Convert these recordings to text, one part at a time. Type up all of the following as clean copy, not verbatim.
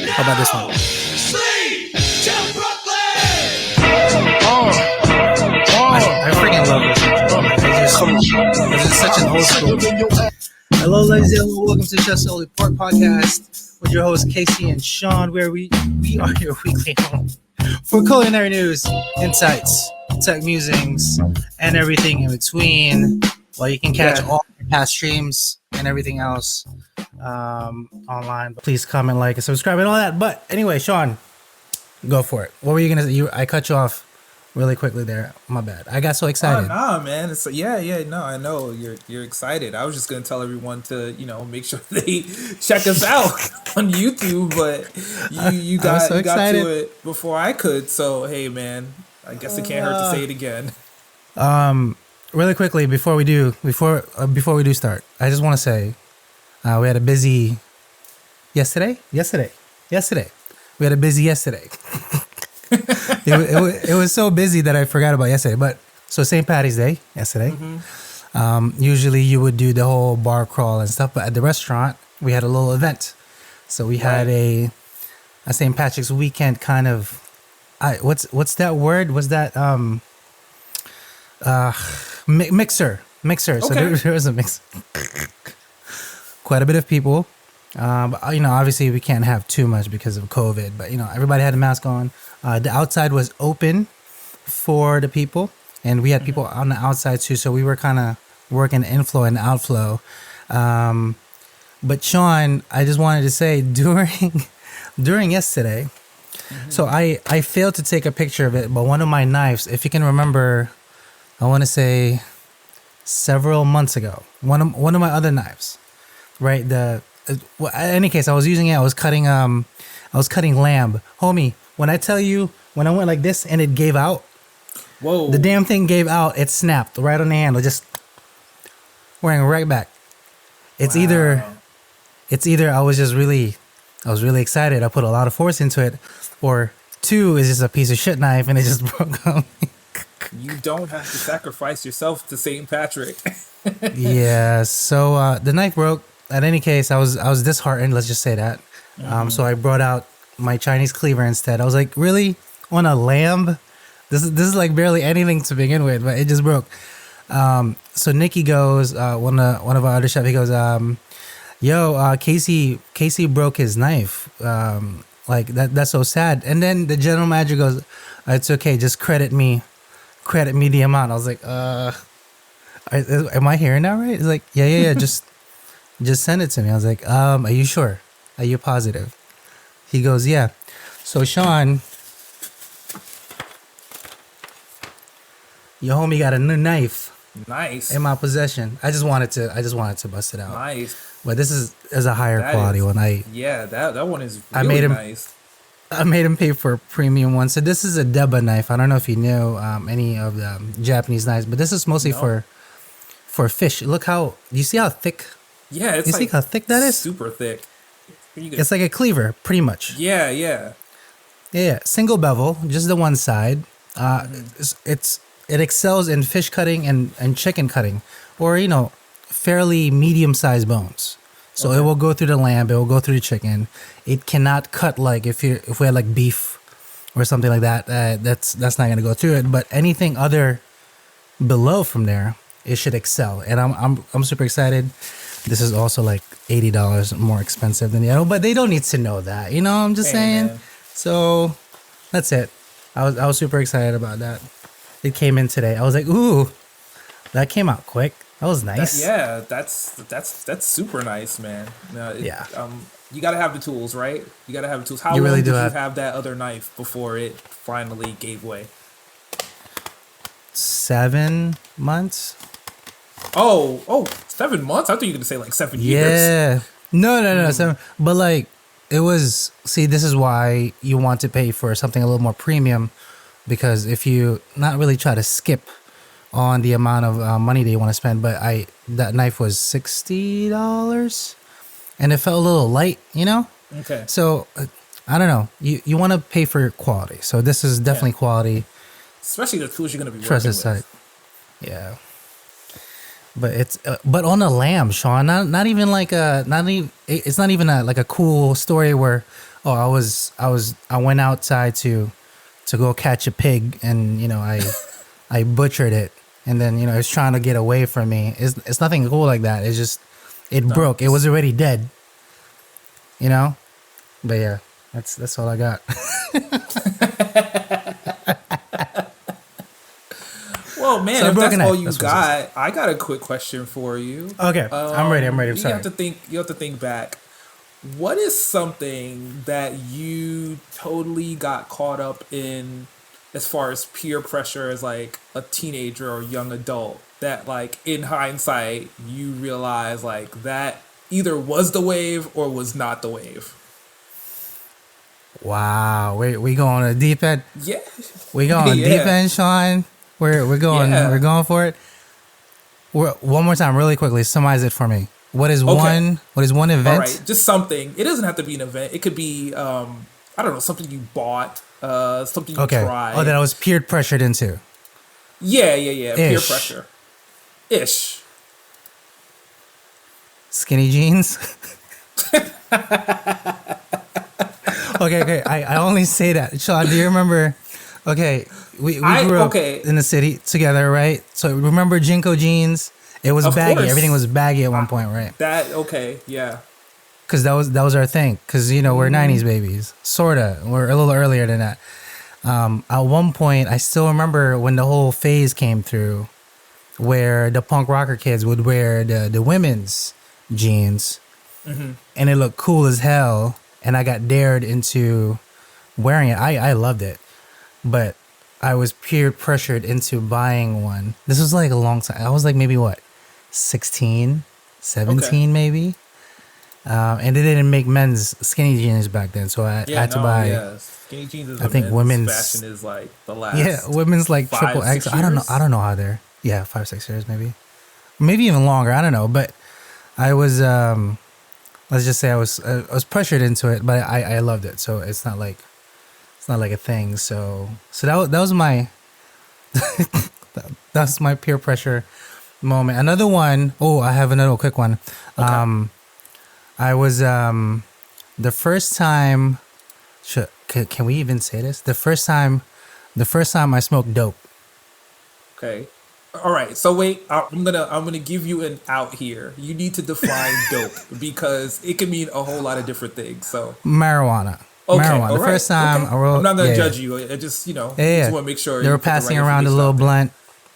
How about this one? I freaking love this one. It's just such an old school. Hello, ladies and gentlemen. Welcome to ChefSalty Pork Podcast with your hosts Casey and Sean, where we are your weekly home for culinary news, insights, tech musings, and everything in between. Well, you can catch all the past streams and everything else online. Please comment, like, and subscribe, and all that. But anyway, Sean, go for it. What were you gonna say? I cut you off really quickly there. My bad. I got so excited. Oh, nah, man. It's no, I know you're excited. I was just gonna tell everyone to make sure they check us out on YouTube, but you got to it before I could. So hey, man, I guess it can't hurt to say it again. Really quickly before we do start, I just want to say we had a busy yesterday. We had a busy yesterday. it was so busy that I forgot about yesterday. But so St. Patty's Day yesterday. Mm-hmm. Usually you would do the whole bar crawl and stuff, but at the restaurant we had a little event. So we had a St. Patrick's weekend kind of. What's that word? Was that mixer? Okay. So there was a mix. Quite a bit of people. But, obviously we can't have too much because of COVID, but everybody had a mask on. The outside was open for the people, and we had people on the outside too. So we were kind of working inflow and outflow. But Sean, I just wanted to say during yesterday, so I failed to take a picture of it, but one of my knives, if you can remember, I want to say several months ago, one of my other knives, right? In any case, I was using it. I was cutting lamb, homie. When I tell you, when I went like this and it gave out, whoa, the damn thing gave out. It snapped right on the handle, just wearing right back. It's either I was really excited. I put a lot of force into it, or two is just a piece of shit knife and it just broke on me. You don't have to sacrifice yourself to St. Patrick. Yeah. So the knife broke. In any case, I was disheartened. Let's just say that. So I brought out my Chinese cleaver instead. I was like, really, on a lamb? This is like barely anything to begin with, but it just broke. So Nikki goes, one of our other chefs, he goes, Casey broke his knife. Like that's so sad. And then the general manager goes, it's okay, just credit me the amount. I was like, am I hearing that right? He's like, yeah, just send it to me. I was like, are you sure? Are you positive? He goes, yeah. So Sean, your homie got a new knife. Nice. In my possession. I just wanted to bust it out. Nice. But this is a higher quality one. That one is really nice. I made him pay for a premium one. So this is a Deba knife. I don't know if you know any of the Japanese knives, but this is mostly for fish. Look you see how thick? Yeah, it's see how thick that is? Super thick. It's like a cleaver, pretty much. Yeah. Single bevel, just the one side. It excels in fish cutting and chicken cutting, or fairly medium-sized bones. So it will go through the lamb, it will go through the chicken. It cannot cut like if we had like beef or something like that. That's not gonna go through it. But anything other below from there, it should excel. And I'm super excited. This is also like $80 more expensive than the other, but they don't need to know that. I'm just saying. Man. So that's it. I was super excited about that. It came in today. I was like, ooh, that came out quick. That was nice. That's super nice, man. You gotta have the tools, right? You gotta have the tools. How long did you have that other knife before it finally gave way? 7 months. Oh, 7 months? I thought you were gonna say like 7 years. Yeah. No. 7. But like it was. See, this is why you want to pay for something a little more premium, because if you not really try to skip on the amount of money that you want to spend, but that knife was $60 and it felt a little light, Okay. So I don't know. You want to pay for quality. So this is definitely quality. Especially the tools you're going to be working with. Yeah. But it's but on a lamb, Sean. Not even like it's not even like a cool story where Oh, I went outside to go catch a pig, and I butchered it, and then it's trying to get away from me. It's nothing cool like that. It's just it broke. It Nice. was already dead. You know. But yeah, that's all I got. Well, man, So a if that's broken all knife. you That's what it is. got, I got a quick question for you. Okay, I'm ready. I'm ready. I'm You sorry. have to think. You have to think back. What is something that you totally got caught up in, as far as peer pressure, as like a teenager or young adult? That like in hindsight, you realize like that either was the wave or was not the wave. Wow, we going to deep end. Yeah, We going deep yeah, end, Sean. We're yeah. going for it. One more time, really quickly. Summarize it for me. Okay. What is one All right, event? just something. It doesn't have to be an event. It could be I don't know, something you bought, something you Okay. Oh, that tried. I was peer pressured into. Yeah, yeah, yeah. Peer Ish. pressure. Ish. Skinny jeans. Okay. I only say that. Sean, do you remember? Okay, we I grew up okay. in the city together, right? So remember Jinko jeans? It was Of baggy. Everything course. was baggy at one point, right? That okay, yeah. Because that was our thing. Because we're '90s babies, sorta. We're a little earlier than that. At one point, I still remember when the whole phase came through, where the punk rocker kids would wear the women's jeans, and it looked cool as hell. And I got dared into wearing it. I loved it, but I was peer pressured into buying one. This was like a long time. I was like maybe what, 16, Okay. 17 maybe. And they didn't make men's skinny jeans back then, so I Yeah, had to no, buy. yeah. Skinny jeans is I a think men's fashion women's, is like the yeah, last women's like triple five, X. six I don't know. I years. don't know how they're. Yeah, 5 6 years maybe even longer. I don't know, but I was. Let's just say I was pressured into it, but I loved it. So it's not like a thing. So that was my that's my peer pressure moment. Another one, oh, I have another quick one. Okay. I was the first time. Can we even say this? The first time I smoked dope. Okay. All right. So wait, I'm gonna give you an out here. You need to define dope because it can mean a whole lot of different things. So Marijuana. okay. Marijuana. All The right. first time Okay. I I'm wrote, not gonna yeah, yeah, judge you. I just yeah, just yeah. want to make sure They you were put the right passing around a information little out there. blunt.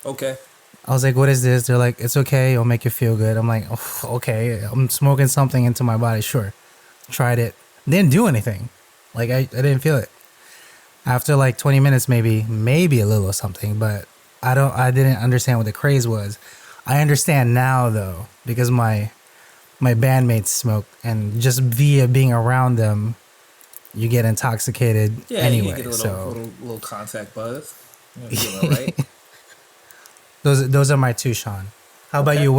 Okay. I was like, "What is this?" They're like, "It's okay. It'll make you feel good." I'm like, oh, "Okay, I'm smoking something into my body. Sure." Tried it. Didn't do anything. Like I didn't feel it. After like 20 minutes, maybe a little something, but I didn't understand what the craze was. I understand now though because my bandmates smoke, and just via being around them, you get intoxicated Yeah, you get anyway. a little So little contact buzz. You know, feeling right. those are my two, Sean. How about Okay. you?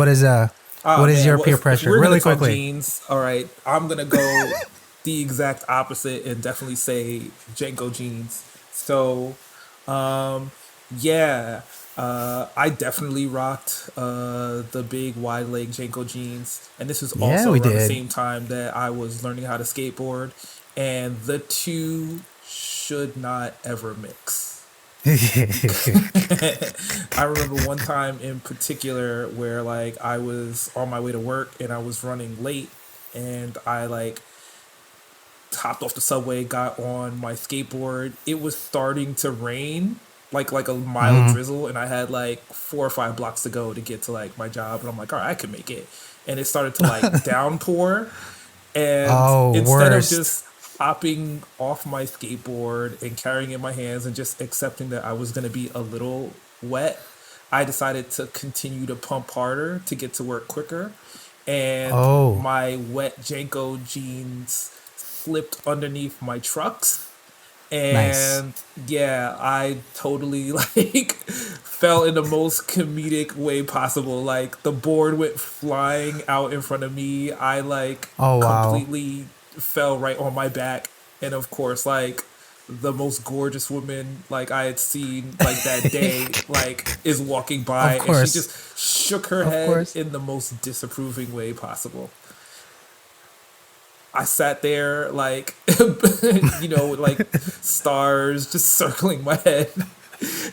Oh What is man, your well peer if pressure? we're gonna Really talk quickly. jeans, all right, I'm gonna go the exact opposite and definitely say Janko jeans. So yeah, I definitely rocked the big wide leg Janko jeans, and this was Yeah, also we around the did. same time that I was learning how to skateboard, and the two should not ever mix. I remember one time in particular where like I was on my way to work and I was running late and I like hopped off the subway, got on my skateboard. It was starting to rain, like a mild Mhm. drizzle, and I had like 4 or 5 blocks to go to get to like my job. And I'm like, all right, I can make it. And it started to like downpour, and Oh, instead of worst. just hopping off my skateboard and carrying it in my hands and just accepting that I was gonna be a little wet, I decided to continue to pump harder to get to work quicker. And Oh, my wet Janko jeans slipped underneath my trucks, nice. and yeah, I totally like fell in the most comedic way possible. Like the board went flying out in front of me. I like Oh, wow. completely fell right on my back, and of course, like the most gorgeous woman like I had seen like that day like is walking by, Of and she course. just shook her Of head course. in the most disapproving way possible. I sat there like, with like stars just circling my head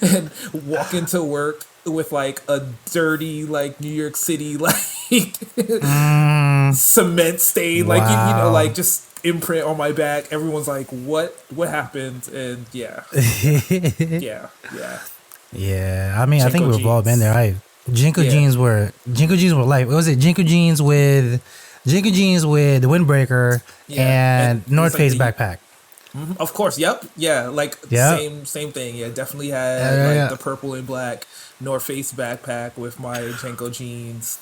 and walk into work with like a dirty like New York City like Mm, cement stain, like wow. like just imprint on my back. Everyone's like, what happened? And yeah, yeah. Yeah, I mean, I think Jinko we've all been there. jeans. Yeah. Jinko jeans were life. What was it? Jinko jeans with the windbreaker Yeah. And and it was North like Face the backpack. of course, yep. Yeah, like Yep. same thing. Yeah, definitely Yeah, had yeah, like yeah. the purple and black North Face backpack with my Jenko jeans.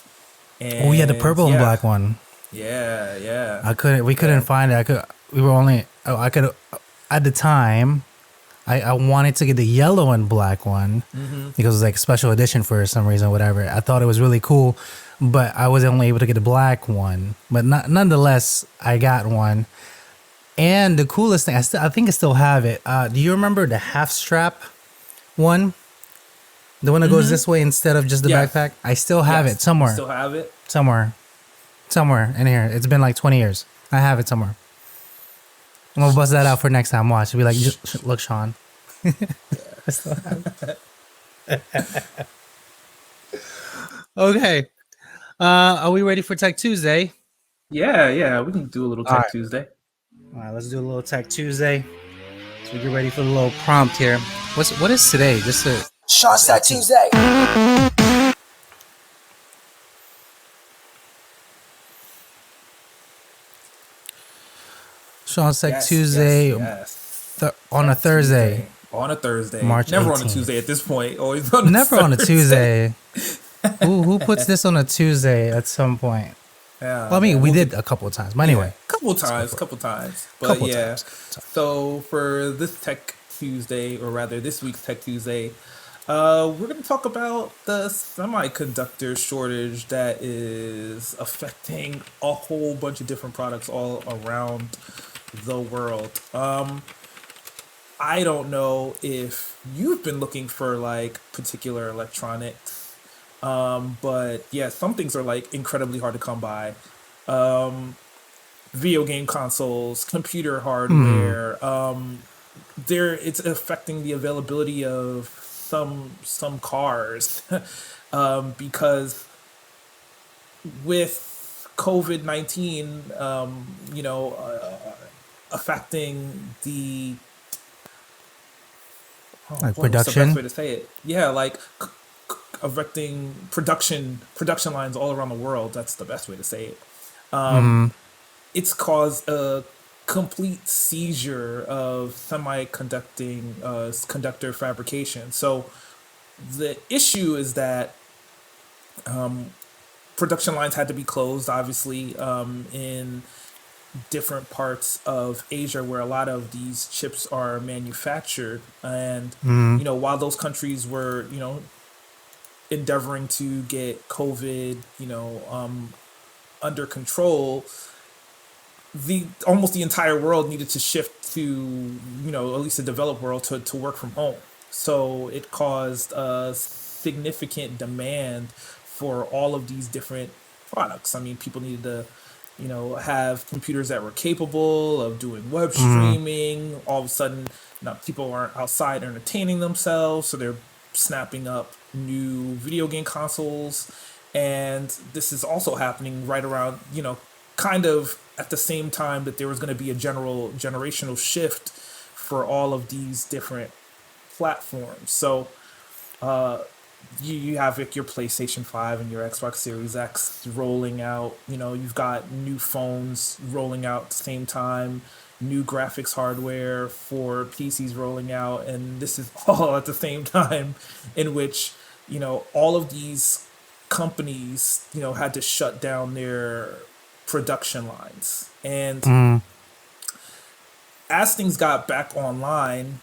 Oh, yeah, the And purple and yeah. black one. Yeah. We couldn't Yeah. find it. We were only. Oh, I could. At the time, I wanted to get the yellow and black one Mm-hmm. because it was like a special edition for some reason, whatever. I thought it was really cool, but I was only able to get the black one. But nonetheless, I got one. And the coolest thing, I think I still have it. Do you remember the half strap one? The one that goes Mm-hmm. this way instead of just the Yes. backpack? I still have it Yes. You somewhere. still have it? Somewhere. Somewhere in here. It's been like 20 years. I have it somewhere. I'm gonna bust that out for next time. Watch. Be like, look, Sean. I still have it. Okay. Are we ready for Tech Tuesday? Yeah. We can do a little All Tech right. Tuesday. All right. Let's do a little Tech Tuesday. So we get ready for the little prompt here. What is today? Just a Sean's Tech 17th. Tuesday. Sean's Tech Yes. Tuesday on a Tech Thursday, Tuesday. On a Thursday. March Never on a Tuesday 18th. at this point. Always on a Never on a Thursday. Tuesday. Who puts this on a Tuesday at some point? Yeah, Well, I mean, man. we We'll did get a couple of times, but yeah. anyway, Couple let's go times, for it. couple times. But Couple of yeah. times. Couple of times. So for this Tech Tuesday, or rather this week's Tech Tuesday, we're gonna talk about the semiconductor shortage that is affecting a whole bunch of different products all around the world. I don't know if you've been looking for like particular electronics, but yeah, some things are like incredibly hard to come by. Video game consoles, computer Hmm. hardware. There, it's affecting the availability of some cars, because with COVID-19, affecting the Like what's the best production. way to say it? Yeah, like affecting production lines all around the world. That's the best way to say it. Hmm. It's caused a complete seizure of semiconducting conductor fabrication. So the issue is that production lines had to be closed, obviously, in different parts of Asia where a lot of these chips are manufactured. And, Hmm. while those countries were, endeavoring to get COVID, under control, the almost the entire world needed to shift to, at least the developed world, to work from home. So it caused a significant demand for all of these different products. I mean, people needed to, have computers that were capable of doing web Hmm. streaming. All of a sudden, now people aren't outside entertaining themselves, so they're snapping up new video game consoles. And this is also happening right around, kind of at the same time that there was going to be a general generational shift for all of these different platforms. So you have like your PlayStation 5 and your Xbox Series X rolling out. You've got new phones rolling out at the same time, new graphics hardware for PCs rolling out, and this is all at the same time in which, all of these companies, had to shut down their production lines. And Hmm. as things got back online,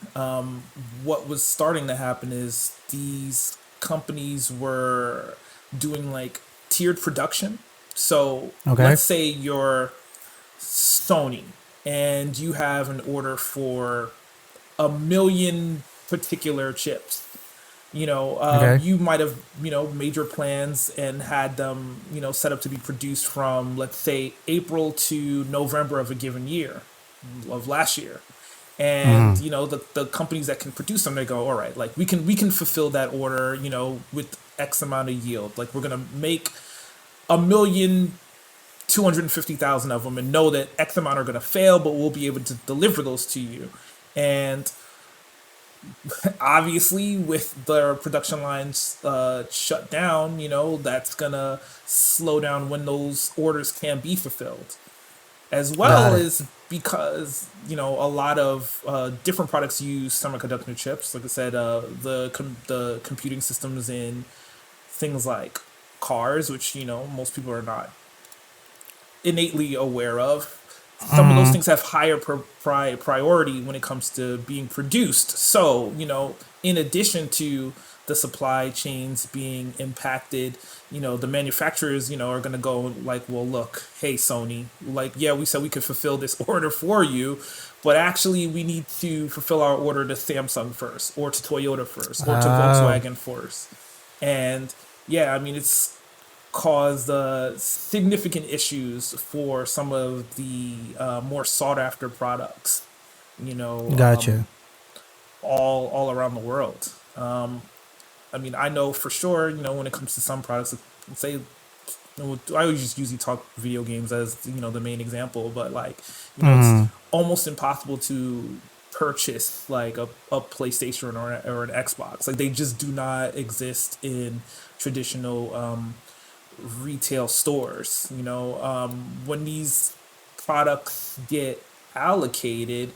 what was starting to happen is these companies were doing like tiered production. So Okay. let's say you're Sony and you have an order for a million particular chips. Okay. You might have, made your plans and had them, set up to be produced from, let's say, April to November of a given year, of last year. And, the companies that can produce them, they go, all right, like we can fulfill that order, with X amount of yield. Like we're gonna make 1,250,000 of them and know that X amount are gonna fail, but we'll be able to deliver those to you. And obviously with the production lines shut down, that's gonna slow down when those orders can be fulfilled, as well Got it. as because a lot of different products use semiconductor chips. Like I said, the computing systems in things like cars, which most people are not innately aware of. Some of those things have higher priority when it comes to being produced. So, in addition to the supply chains being impacted, the manufacturers, are going to go like, well, look, hey, Sony, like, yeah, we said we could fulfill this order for you, but actually we need to fulfill our order to Samsung first, or to Toyota first, or to Oh, Volkswagen first. And yeah, I mean, it's caused significant issues for some of the more sought after products, you know, gotcha. um, all around the world. I mean, I know for sure, when it comes to some products, say, I always just usually talk video games as the main example, but like, it's almost impossible to purchase like a PlayStation or an Xbox. Like they just do not exist in traditional retail stores. When these products get allocated,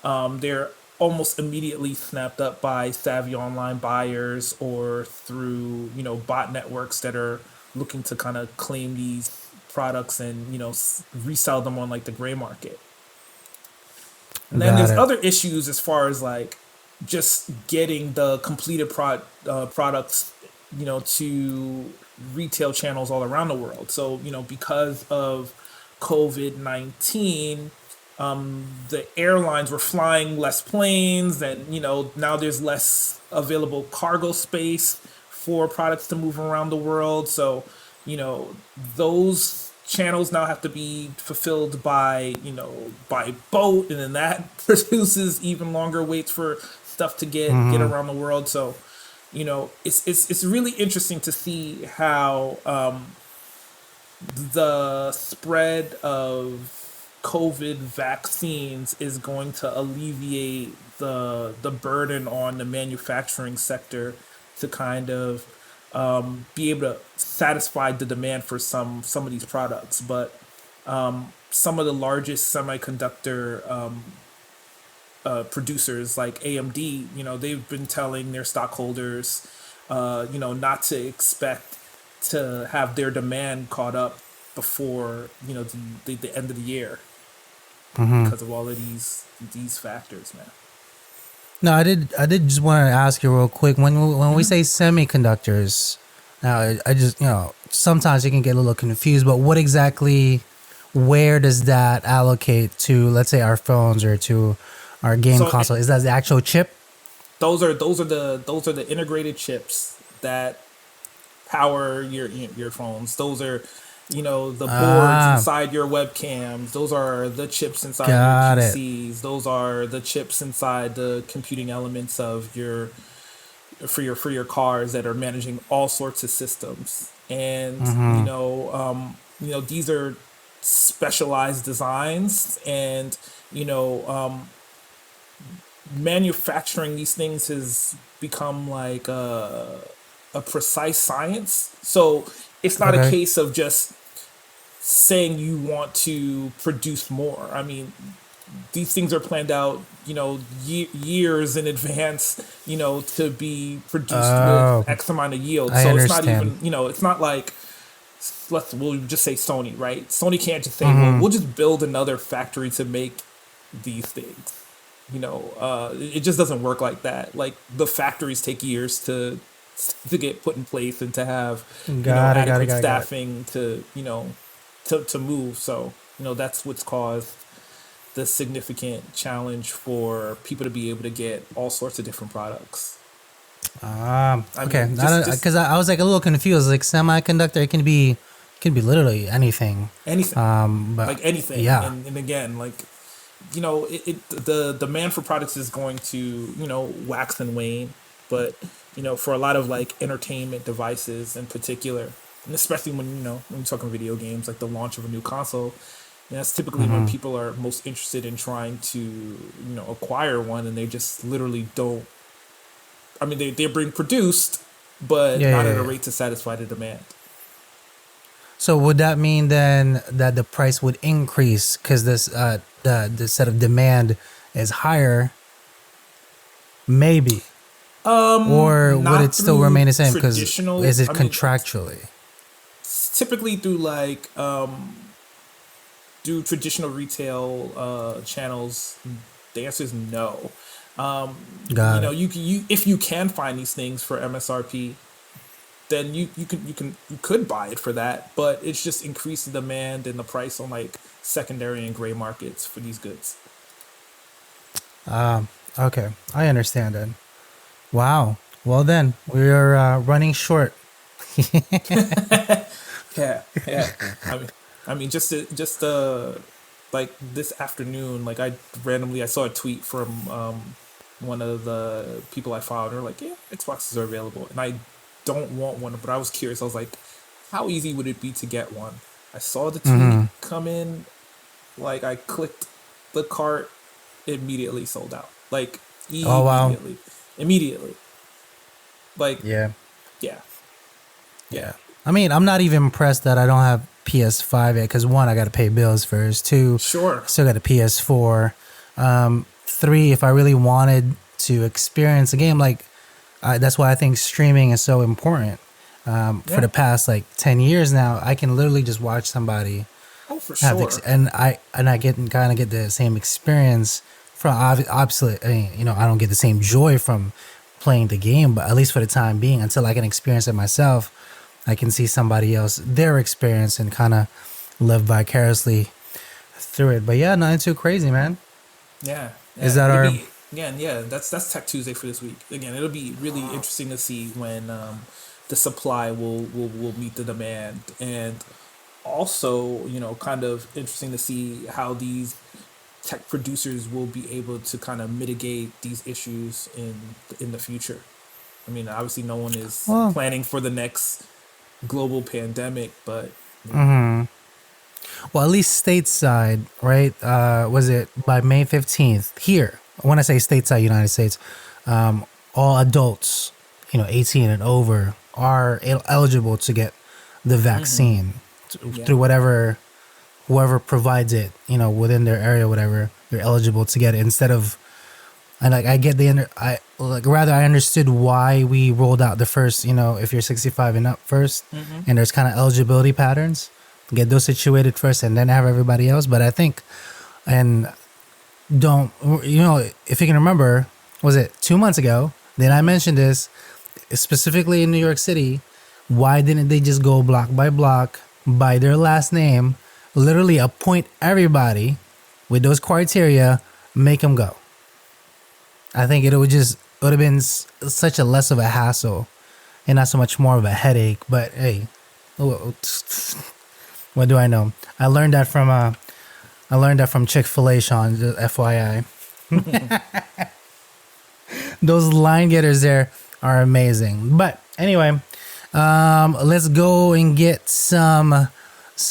they're almost immediately snapped up by savvy online buyers or through bot networks that are looking to kind of claim these products and resell them on like the gray market. And then Got there's it. other issues as far as like just getting the completed products, to retail channels all around the world. So, because of COVID-19, the airlines were flying less planes, and now there's less available cargo space for products to move around the world. So, those channels now have to be fulfilled by boat, and then that produces even longer waits for stuff to get around the world. So it's really interesting to see how the spread of COVID vaccines is going to alleviate the burden on the manufacturing sector to kind of be able to satisfy the demand for some of these products. But some of the largest semiconductor producers like AMD, they've been telling their stockholders, not to expect to have their demand caught up before the end of the year because of all of these factors, man. No, I did just want to ask you real quick. When we say semiconductors, now I just sometimes you can get a little confused. But what exactly? Where does that allocate to? Let's say our phones or to our game So console. Is that the actual chip? those are the integrated chips that power your phones. Those are, the boards Ah, inside your webcams. Those are the chips inside your got it. PCs. Those are the chips inside the computing elements of your for your cars that are managing all sorts of systems. And these are specialized designs, and manufacturing these things has become like a precise science. So it's not a Okay. case of just saying you want to produce more. I mean, these things are planned out, years in advance, to be produced with Oh, X amount of yield. I So it's not understand. even, it's not like we'll just say Sony, right? Sony can't just say, well, we'll just build another factory to make these things. It just doesn't work like that. Like the factories take years to get put in place and to have Got it. Got it. adequate Got it. Got it. staffing to to move. So that's what's caused the significant challenge for people to be able to get all sorts of different products. Okay. mean, Because I was like a little confused. Like semiconductor, it can be literally anything. anything, But like anything, yeah. and again, like, the demand for products is going to, wax and wane, but for a lot of like entertainment devices in particular, and especially when you're talking video games, like the launch of a new console, that's typically when people are most interested in trying to acquire one, and they just literally don't. I mean, they're being produced, but not at a rate to satisfy the demand. So would that mean then that the price would increase because the set of demand is higher? Maybe. Or would Not it still through remain the same? Because traditional. is it I mean, contractually? typically through like do traditional retail channels. The answer is no. Got it. You if you can find these things for MSRP, then you could buy it for that, but it's just increased the demand and the price on like secondary and gray markets for these goods. Okay, I understand then. Wow. Well then, we're running short. Yeah, yeah. I mean, like this afternoon, like I saw a tweet from one of the people I followed. They're like, yeah, Xboxes are available, and I don't want one, but I was curious. I was like, how easy would it be to get one? I saw the tweet come in, like I clicked the cart, immediately sold out. Like Oh wow. immediately. Like Yeah. yeah, yeah. I mean, I'm not even impressed that I don't have PS5 yet because one, I got to pay bills first. Two, Sure. still got a PS4. Three, if I really wanted to experience a game, like that's why I think streaming is so important. For the past like 10 years now, I can literally just watch somebody Oh, for have sure. and I get kind of get the same experience from obviously. I mean, I don't get the same joy from playing the game, but at least for the time being, until I can experience it myself, I can see somebody else their experience and kind of live vicariously through it. But yeah, nothing too crazy, man. Yeah. Is that It'll our? be again? Yeah, that's Tech Tuesday for this week. Again, it'll be really interesting to see when the supply will meet the demand, and also kind of interesting to see how these tech producers will be able to kind of mitigate these issues in the future. I mean, obviously, no one is Well, planning for the next global pandemic, but well, at least stateside, right? Was it by May 15th here? When I say stateside, United States, all adults, 18 and over, are eligible to get the vaccine yeah, through whoever provides it, within their area, whatever. You're eligible to get it instead of. And like I get I understood why we rolled out the first, if you're 65 and up 1st, and there's kind of eligibility patterns, get those situated first, and then have everybody else. But I think, and don't if you can remember, was it 2 months ago? Then I mentioned this specifically in New York City. Why didn't they just go block by block by their last name, literally appoint everybody with those criteria, make them go? I think it would have been such a less of a hassle and not so much more of a headache. But hey, what do I know? I learned that from Chick-fil-A, Sean. Just FYI, those line getters there are amazing. But anyway, let's go and get some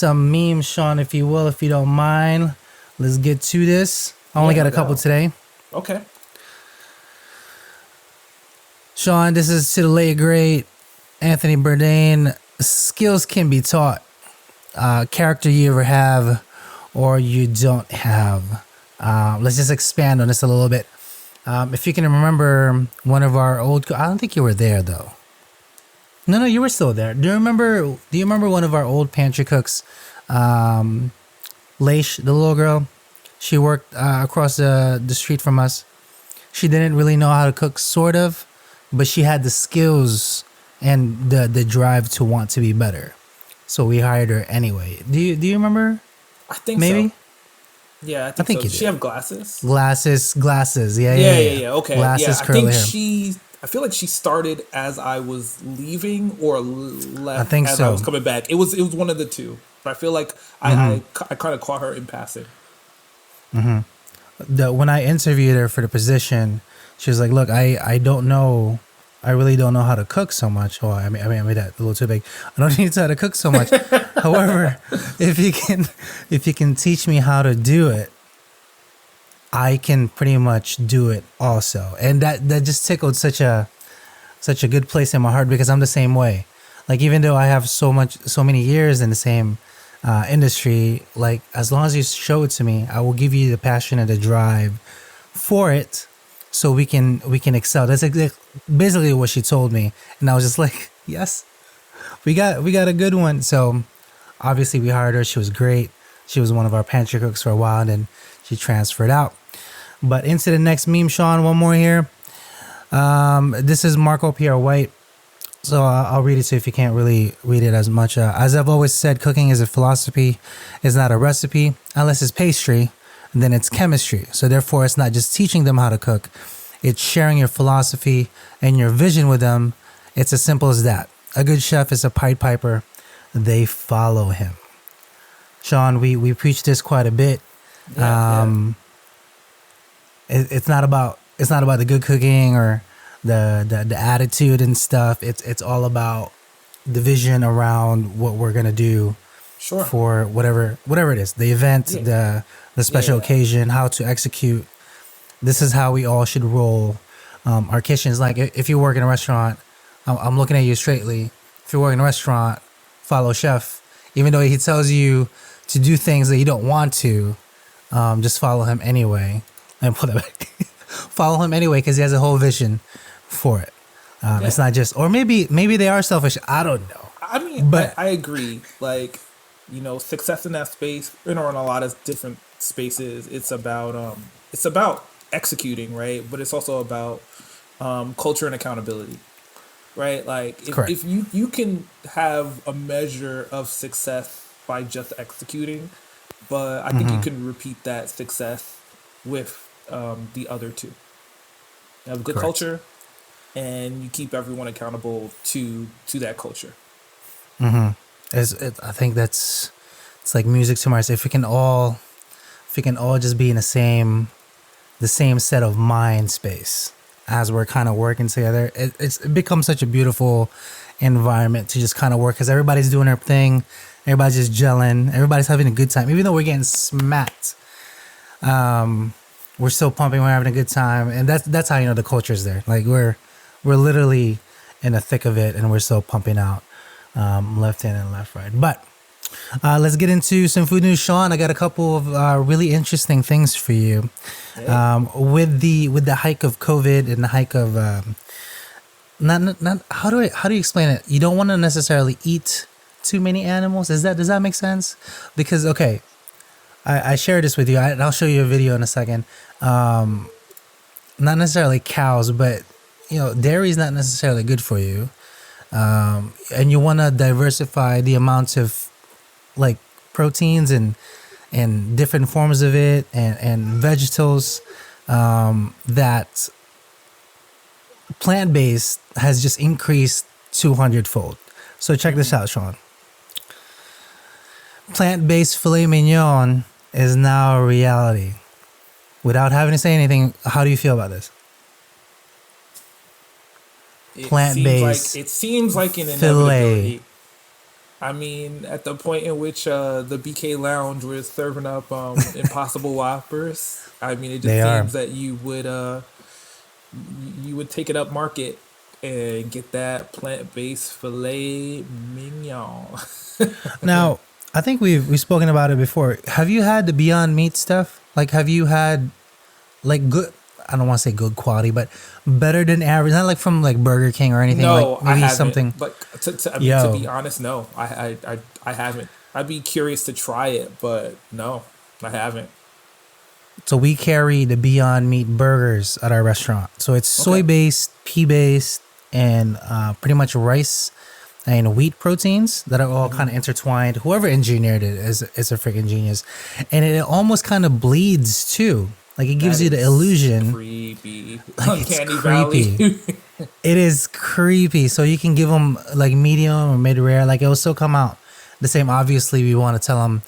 memes, Sean, if you will, if you don't mind. Let's get to this. I only got a couple today. Okay. Sean, this is to the late great Anthony Bourdain. Skills can be taught. Character you ever have or you don't have. Let's just expand on this a little bit. If you can remember one of our old... I don't think you were there, though. No, you were still there. Do you remember one of our old pantry cooks, Leish, the little girl? She worked across the street from us. She didn't really know how to cook, sort of, but she had the skills and the drive to want to be better. So we hired her anyway. Do you remember? I think maybe. So. Yeah, I think so. Does she have glasses? Glasses. Yeah. Okay. Glasses, yeah, curly hair. I feel like she started as I was leaving or I left think as I was so. coming back. It was one of the two. But I feel like Mm-hmm. I kind of caught her in passing. When I interviewed her for the position, she was like, "Look, I don't know. I really don't know how to cook so much. Oh, I made that a little too big. I don't need to know how to cook so much. However, if you can teach me how to do it, I can pretty much do it also." And that just tickled such a good place in my heart because I'm the same way. Like even though I have so many years in the same industry, like as long as you show it to me, I will give you the passion and the drive for it, so we can excel. That's basically what she told me, and I was just like, yes, we got a good one. So obviously we hired her. She was great. She was one of our pantry cooks for a while, and then she transferred out. But into the next meme, Sean. One more here. This is Marco Pierre White. So I'll read it to you if you can't really read it as much. As I've always said, cooking is a philosophy. It's not a recipe. Unless it's pastry, then it's chemistry. So therefore, it's not just teaching them how to cook. It's sharing your philosophy and your vision with them. It's as simple as that. A good chef is a Pied Piper. They follow him. Sean, we preach this quite a bit. Yeah. It's not about the good cooking or the attitude and stuff. It's all about the vision around what we're gonna do Sure. for whatever it is, the event, Yeah. the special Yeah. occasion, how to execute. This is how we all should roll our kitchens. Like if you work in a restaurant, I'm looking at you straightly. If you work in a restaurant, follow chef. Even though he tells you to do things that you don't want to, just follow him anyway. And put it back. Follow him anyway because he has a whole vision for it. It's not just, or maybe they are selfish. I don't know. I mean, But I agree. Like, success in that space, or in a lot of different spaces, it's about executing, right? But it's also about culture and accountability, right? Like, correct. if you can have a measure of success by just executing, but I think you can repeat that success with the other two. You have a good Correct. culture, and you keep everyone accountable to that culture. I think it's like music to my ears. If we can all just be in the same set of mind space as we're kind of working together, it becomes such a beautiful environment to just kind of work because everybody's doing their thing, everybody's just gelling, everybody's having a good time, even though we're getting smacked. We're still pumping, we're having a good time, and that's how you know the culture's there. Like we're literally in the thick of it, and we're still pumping out left in and left right. But let's get into some food news, Sean. I got a couple of really interesting things for you. With the hike of COVID and the hike of not how do you explain it? You don't want to necessarily eat too many animals. Does that make sense? Because okay, I shared this with you. I'll show you a video in a second. Not necessarily cows, but dairy is not necessarily good for you. And you want to diversify the amounts of like proteins and different forms of it and vegetables that plant-based has just increased 200-fold. So check this out, Sean. Plant-based filet mignon is now a reality. Without having to say anything, how do you feel about this? Plant-based It seems like an filet. inevitability. I mean, at the point in which the BK Lounge was serving up Impossible Whoppers, I mean, it just seems that you would take it up market and get that plant-based filet mignon. Now, I think we've spoken about it before. Have you had the Beyond Meat stuff? Like, have you had like good? I don't want to say good quality, but better than average. Not like from like Burger King or anything. No, like maybe I haven't. something. But to be honest, no, I haven't. I'd be curious to try it, but no, I haven't. So we carry the Beyond Meat burgers at our restaurant. So it's soy-based, pea-based, and pretty much rice and wheat proteins that are all kind of intertwined. Whoever engineered it is a freaking genius. And it almost kind of bleeds too. Like it gives you the illusion. Creepy. Like it's Uncanny creepy. Valley. It is creepy. So you can give them like medium or mid rare. Like it will still come out the same. Obviously, we want to tell them,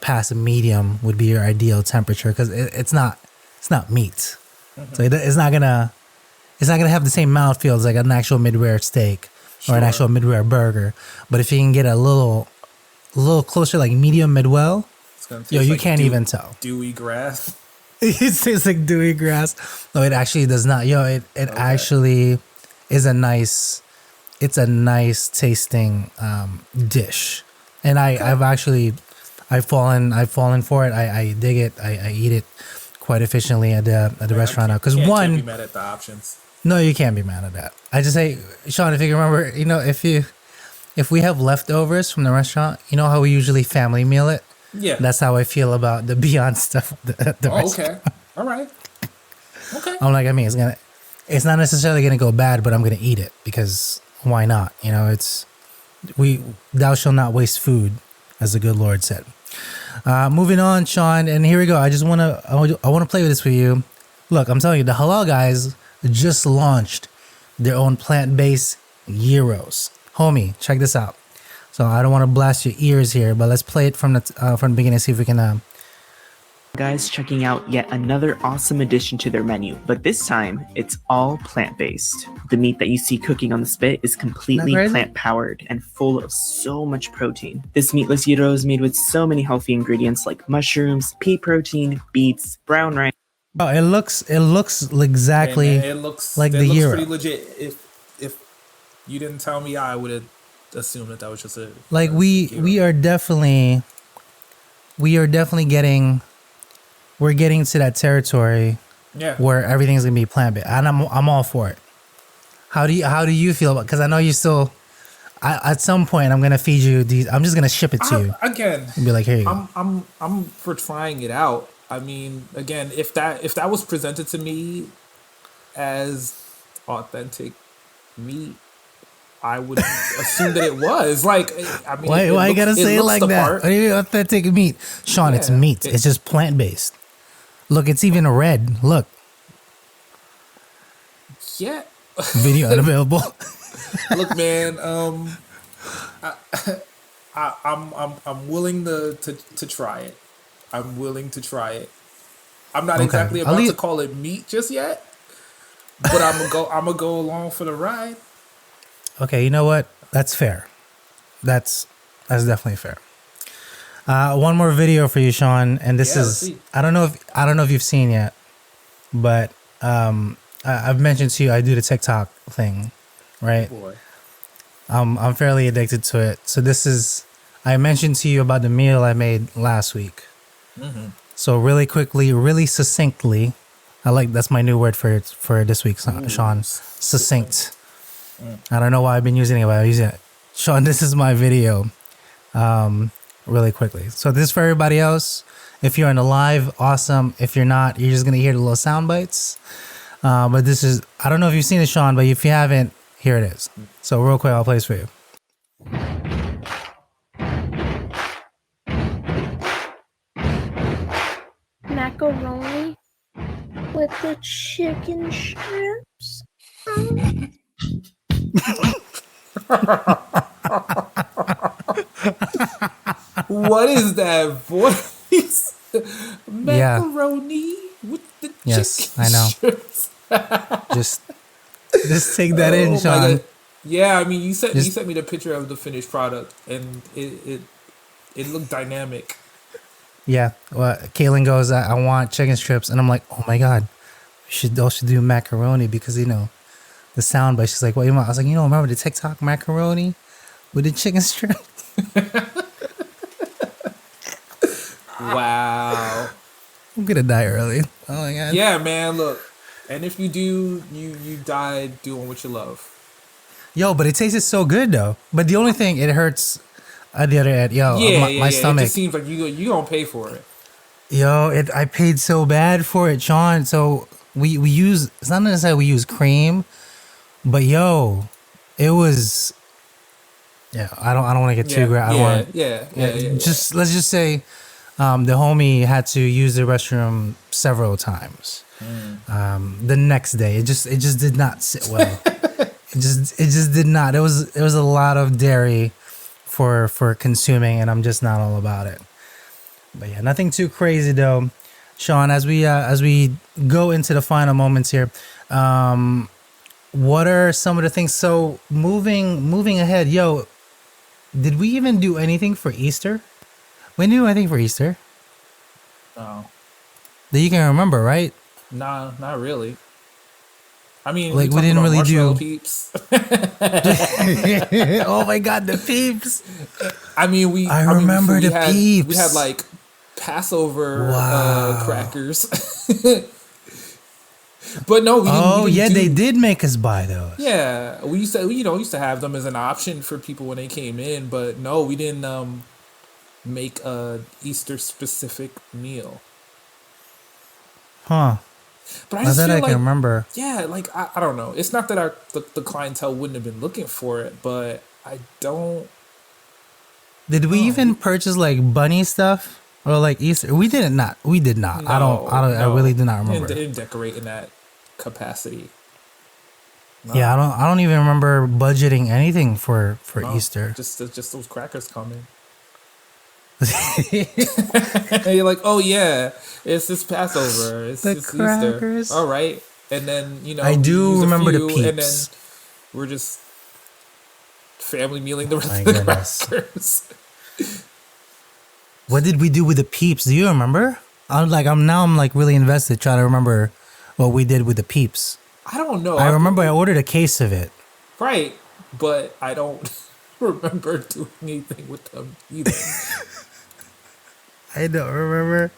past medium would be your ideal temperature because it's not meat. So it's not gonna have the same mouthfeel as like an actual mid rare steak or an actual mid rare burger. But if you can get a little closer, like medium mid well, you can't even tell. Dewy grass. It tastes like dewy grass. No, it actually does not. It actually is a nice tasting dish. And I've fallen for it. I dig it. I eat it quite efficiently at the restaurant now. Because can't be mad at the options. No, you can't be mad at that. I just say, Sean, if you remember, if we have leftovers from the restaurant, you know how we usually family meal it? Yeah. That's how I feel about the Beyond stuff at the restaurant. Okay. All right. Okay. I'm like, it's not necessarily gonna go bad, but I'm gonna eat it because why not? Thou shalt not waste food, as the good Lord said. Moving on, Sean, and here we go. I wanna play with this for you. Look, I'm telling you, the Halal guys just launched their own plant-based gyros. Homie, check this out. So I don't want to blast your ears here, but let's play it from the beginning. See if we can. Guys, checking out yet another awesome addition to their menu, but this time it's all plant-based. The meat that you see cooking on the spit is completely plant-powered and full of so much protein. This meatless gyro is made with so many healthy ingredients like mushrooms, pea protein, beets, brown rice. Oh, it looks exactly like the gyro. Pretty legit. If you didn't tell me, I would have assumed that was just a we are definitely getting to that territory where everything's gonna be plant-based, and I'm all for it. How do you feel about? Because I know you still. At some point, I'm gonna feed you these. I'm just gonna ship it to you again. And be like, here you go. I'm for trying it out. I mean, again, if that was presented to me as authentic meat, I would assume that it was. Like, I mean, why you gotta say it like that? Part. What do you mean authentic meat, Sean? It's meat. It's just plant based. Look, it's even red. Look. Yeah. Video unavailable. Look, man. I'm willing to try it. I'm willing to try it. I'm not exactly about to call it meat just yet, but I'm gonna go along for the ride. Okay, you know what? That's fair. That's definitely fair. One more video for you, Sean, and this is I don't know if you've seen yet, but I've mentioned to you I do the TikTok thing, right? Oh boy. I'm fairly addicted to it. So I mentioned to you about the meal I made last week. Mm-hmm. So really quickly, really succinctly, that's my new word for this week, Sean. Succinct. I don't know why I've been using it, but I'm using it. Sean, this is my video. Really quickly. So this is for everybody else. If you're on the live, awesome. If you're not, you're just gonna hear the little sound bites. But this is, I don't know if you've seen it, Sean, but if you haven't, here it is. So real quick, I'll play this for you. Macaroni with the chicken strips. What is that voice? Macaroni with the yes, chicken I know. strips. just take that in, Sean. Yeah, I mean, you sent me the picture of the finished product, and it looked dynamic. Yeah, well, Kaylin goes, I want chicken strips, and I'm like, oh my god, we should also do macaroni because the sound bite. She's like, what you want? I was like, remember the TikTok macaroni with the chicken strip? Wow. I'm gonna die early. Oh my god. Yeah, man. Look, and if you do, you die doing what you love. Yo, but it tasted so good though. But the only thing, it hurts at the other end. Yo, my stomach. It just seems like you gonna pay for it. Yo, I paid so bad for it, Sean. So we use, it's not necessarily we use cream, but yo, it was. Yeah, I don't want to get too graphic. Just let's just say, the homie had to use the restroom several times. The next day, it just did not sit well. it just did not. It was a lot of dairy for consuming, and I'm just not all about it. But yeah, nothing too crazy though. Sean, as we go into the final moments here, what are some of the things? So moving ahead, yo, did we even do anything for Easter? We didn't do anything for Easter No, that you can remember, right? nah, not really. I mean, we Like we talked didn't about really marshmallow do. peeps. Oh my God, the peeps! I mean, I remember the we had peeps. like Passover Wow. crackers, but no, we Oh didn't yeah, they do. did make us buy those. Yeah, we used to have them as an option for people when they came in, but no, we didn't make a Easter specific meal. Huh? But I Not just that feel I can like, remember. yeah, like I don't know. It's not that the clientele wouldn't have been looking for it, but I don't Did we know. even purchase like bunny stuff or like Easter? We did not. We did not. I don't. I No, don't. I really no, do not didn't, remember. didn't decorate in that capacity. Yeah, No, I don't. I don't even remember budgeting anything for no, Easter. just those crackers coming. You're like, oh yeah, it's this Passover, The it's Easter, crackers. all right, and then I you do use a remember the few, and then peeps. we're just family mealing the rest My of the goodness. crackers. What did we do with the peeps? Do you remember? I'm like really invested trying to remember what we did with the peeps. I don't know. I remember I ordered a case of it. Right, but I don't remember doing anything with them either. I don't remember.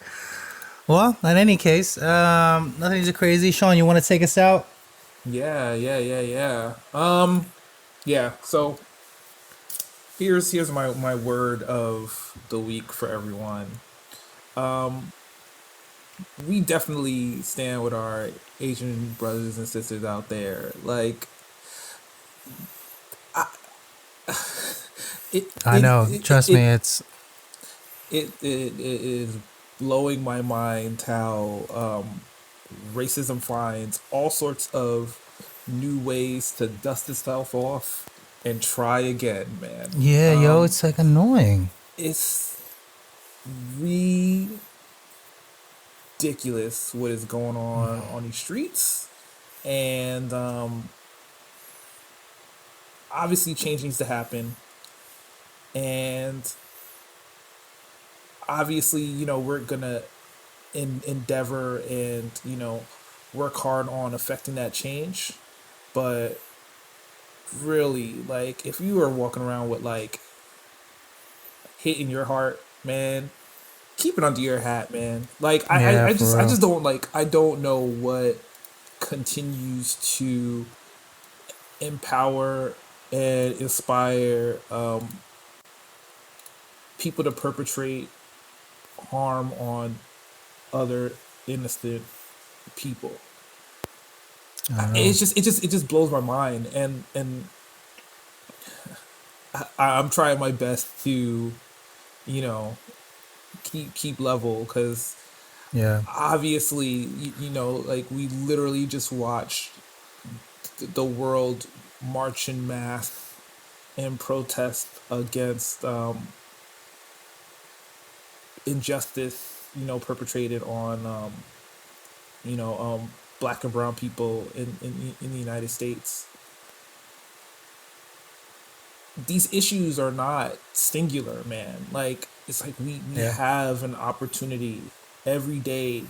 Well, in any case, nothing too crazy. Sean, you want to take us out? Yeah. Yeah. So here's my word of the week for everyone. We definitely stand with our Asian brothers and sisters out there. Like it I it know. it Trust me, it, it's. it is blowing my mind how racism finds all sorts of new ways to dust itself off and try again, man. Yeah, yo, it's like annoying. It's ridiculous what is going on these streets, and obviously change needs to happen, and obviously we're gonna endeavor and work hard on affecting that change, but really, like, if you are walking around with like hate in your heart, man, keep it under your hat, man. Like Yeah, I for real. just don't like, I don't know what continues to empower and inspire people to perpetrate harm on other innocent people. I don't know. It just blows my mind, and I'm trying my best to you know keep level, because Yeah. obviously like, we literally just watched the world march in mass and protest against injustice perpetrated on black and brown people in the United States. These issues are not singular, man. Like, it's like we Yeah. have an opportunity every day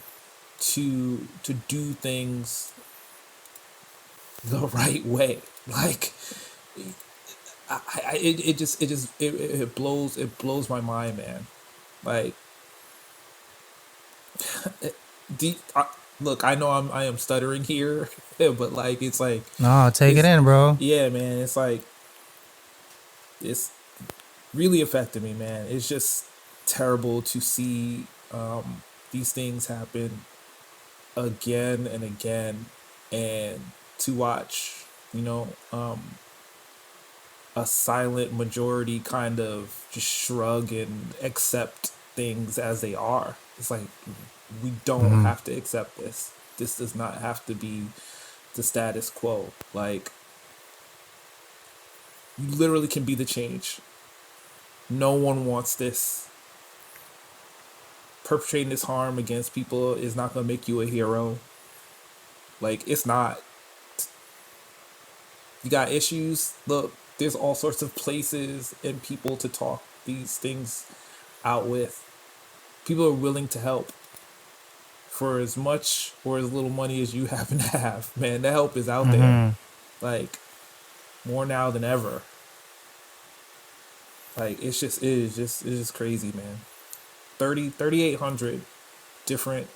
to do things the right way. Like, it blows my mind, man. Like, deep. Look, I know I am stuttering here, but like, it's like, No, take it it's in, bro. yeah, man. It's like, it's really affected me, man. It's just terrible to see these things happen again and again, and to watch, a silent majority kind of just shrug and accept things as they are. It's like, we don't Hmm. have to accept this. This does not have to be the status quo. Like, You literally can be the change. No one wants this. Perpetrating this harm against people is not going to make you a hero. Like, it's not. You got issues. Look, there's all sorts of places and people to talk these things out with. People are willing to help for as much or as little money as you happen to have. Man, the help is out there. Like, more now than ever. Like, it's just crazy, man. 3,800 different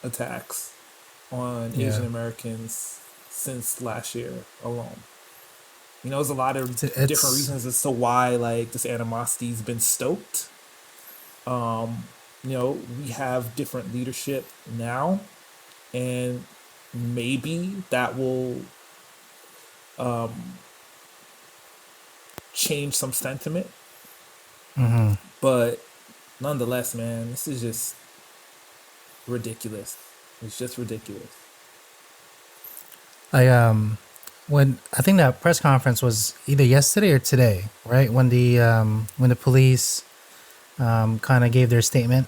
attacks on Asian Americans since last year alone. You know, there's a lot of different reasons as to why, like, this animosity's been stoked. You know, we have different leadership now, and maybe that will change some sentiment. But nonetheless, man, this is just ridiculous. It's just ridiculous. When I think that press conference was either yesterday or today, right? When the police kind of gave their statement.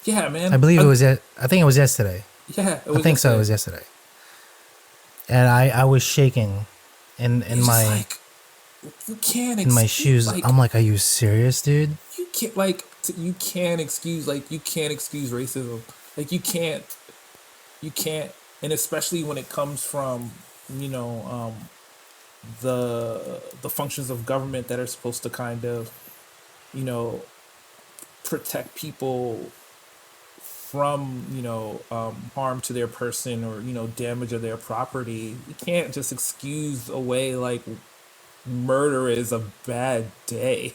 Yeah, man. I believe it was. I think it was yesterday. Yeah, I think so. It was yesterday. And I was shaking in my like, you can't in my shoes. Like, I'm like, are you serious, dude? You can't you can't excuse racism. Like, you can't, and especially when it comes from, you know, the functions of government that are supposed to kind of, you know, protect people from, you know, harm to their person or, you know, damage of their property. You can't just excuse away, like, murder is a bad day.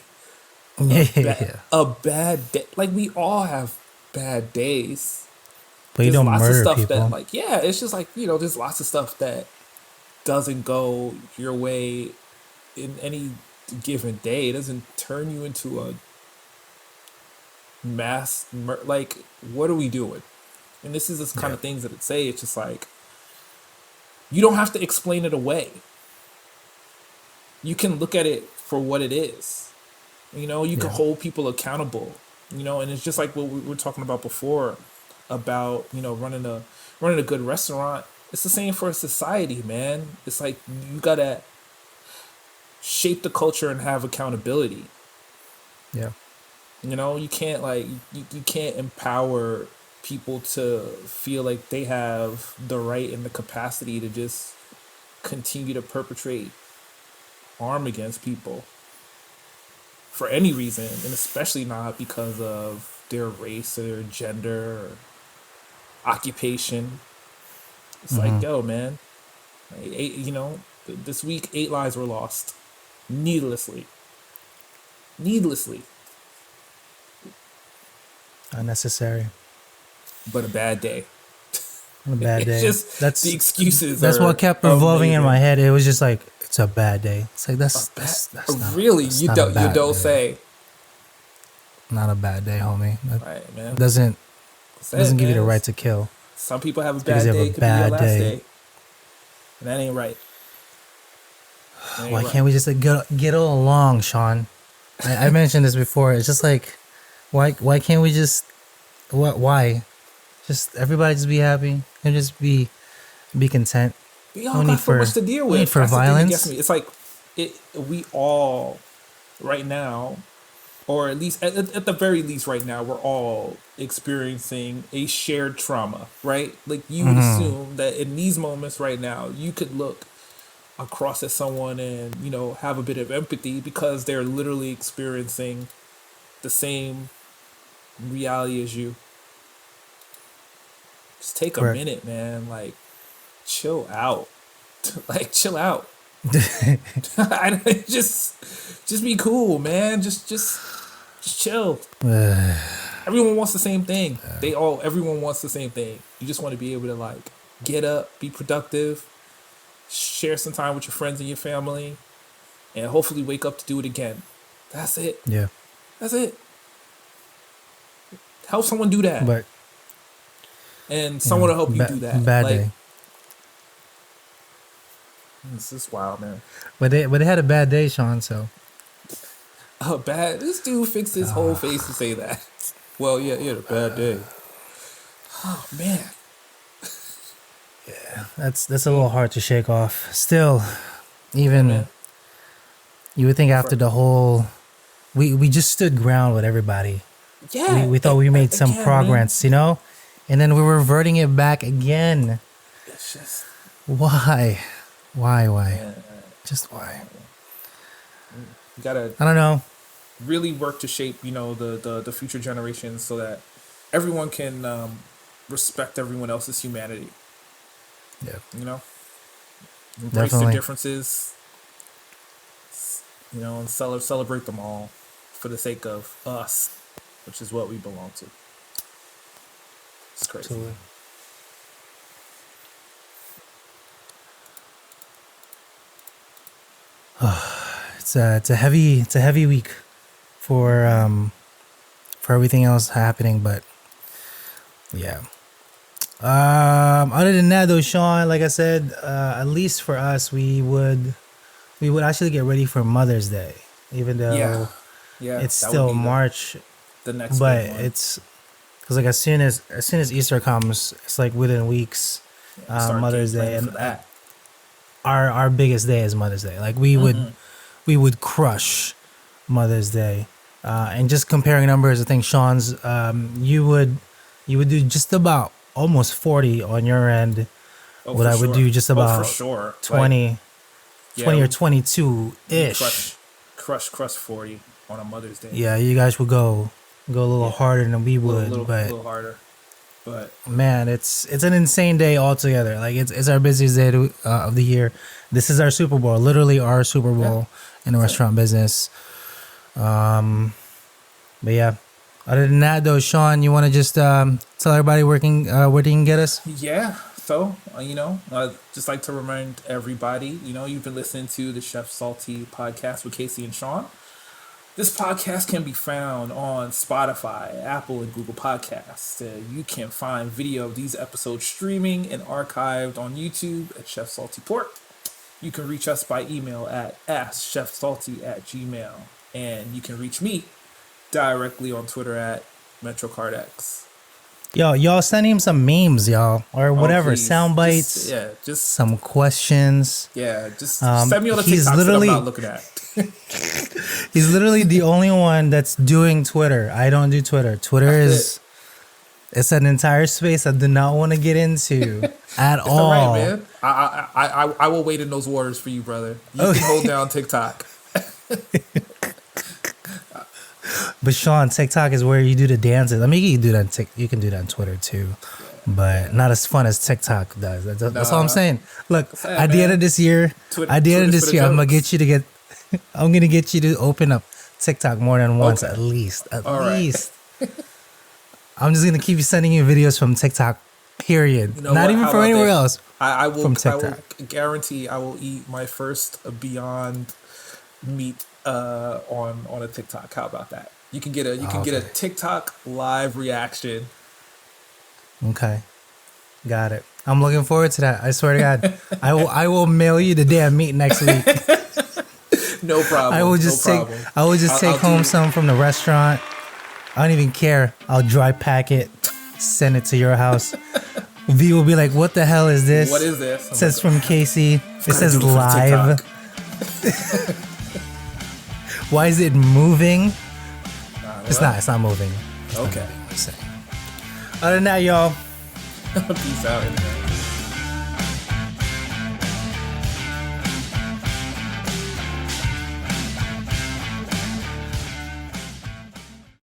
A bad day. Like, we all have bad days. But you don't murder stuff people. That, like, yeah, it's just like, you know, there's lots of stuff that doesn't go your way in any given day. It doesn't turn you into a mass like, what are we doing? And this is this kind of things that it say. It's just like, you don't have to explain it away. You can look at it for what it is. You know, you can hold people accountable. You know, and it's just like what we were talking about before about, you know, running a good restaurant. It's the same for a society, man. It's like, you gotta shape the culture and have accountability. Yeah. You know, you can't, like, you can't empower people to feel like they have the right and the capacity to just continue to perpetrate harm against people for any reason, and especially not because of their race or their gender or occupation. It's like, yo, man, you know, this week 8 lives were lost needlessly. Unnecessary. But a bad day. A bad day. Just that's the excuses. That's what kept revolving in my head. It was just like, it's a bad day. It's like, that's not really, that's you not don't day. say. Not a bad day, homie. That right, man. Doesn't give you the right to kill. Some people have a bad day. Could be your last day. And that ain't right. Why can't we just, like, get all along, Sean? I mentioned this before. It's just like, why can't we just, why? Just everybody just be happy and just be content. We all got so much to deal with. Need for violence. It's like, we all right now, or at least at the very least right now, we're all experiencing a shared trauma, right? Like, you would assume that in these moments right now, you could look across at someone and, you know, have a bit of empathy because they're literally experiencing the same reality as you. Just take a minute, man. Like, chill out. Like, chill out. just be cool, man. Just chill. Everyone wants the same thing. Everyone wants the same thing. You just want to be able to, like, get up, be productive, share some time with your friends and your family, and hopefully wake up to do it again. That's it. Yeah. That's it. Help someone do that. But, and someone will help you do that. Bad day. This is wild, man. But they had a bad day, Sean. So. Oh, bad. This dude fixed his whole face to say that. Well, yeah, he had a bad day. Oh man. Yeah, that's a little hard to shake off. Still, even you would think after the whole, we just stood ground with everybody. Yeah, we thought we made some progress, you know, and then we're reverting it back again. It's just why, just why? You gotta. I don't know. Really work to shape, the future generations so that everyone can respect everyone else's humanity. Yeah. Embrace their differences. And celebrate them all for the sake of us, which is what we belong to. It's crazy. Absolutely. It's a heavy week for everything else happening, but yeah. Other than that though, Sean, like I said, at least for us, we would actually get ready for Mother's Day, even though it's still March. The next, but it's because like as soon as Easter comes, it's like within weeks, Mother's Day, and that. Our biggest day is Mother's Day. Like we would crush Mother's Day. And just comparing numbers, I think Sean's you would do just about almost 40 on your end. What I would do just about 20 or 22 ish. Crush 40 on a Mother's Day. Yeah, you guys would go a little harder than we would, a little harder. But man, it's an insane day altogether. Like it's our busiest day of the year. This is our Super Bowl, literally our Super Bowl in the restaurant business. But yeah, other than that though, Sean, you want to just tell everybody where they can get us? Yeah. So, I'd just like to remind everybody, you've been listening to the Chef Salty podcast with Casey and Sean. This podcast can be found on Spotify, Apple, and Google Podcasts. You can find video of these episodes streaming and archived on YouTube at Chef Salty Pork. You can reach us by email at AskChefSalty@gmail. And you can reach me directly on Twitter at MetroCardX. Yo, y'all send him some memes, y'all, or whatever, sound bites. Just some questions. Yeah, just send me all the TikToks that I'm not looking at. He's literally the only one that's doing Twitter. I don't do Twitter. It's an entire space I do not want to get into at all. All right, man. I will wait in those waters for you, brother. You can hold down TikTok. But Sean, TikTok is where you do the dances. I mean, you can do that on Twitter too, but not as fun as TikTok does. That's all I'm saying. Look, at the end of this year, I'm gonna get you to open up TikTok more than once, at least. At least. I'm just gonna keep sending you videos from TikTok. Period. Not even from anywhere else. I will guarantee I will eat my first Beyond Meat on a TikTok. How about that? You can get a TikTok live reaction. Okay, got it. I'm looking forward to that. I swear to God, I will mail you the damn meat next week. No problem. I will just take home some from the restaurant. I don't even care. I'll dry pack it, send it to your house. V will be like, "What the hell is this? What is this?" It says from Casey. It says live. Why is it moving? It's not moving. Okay. Other than that, y'all. Peace out.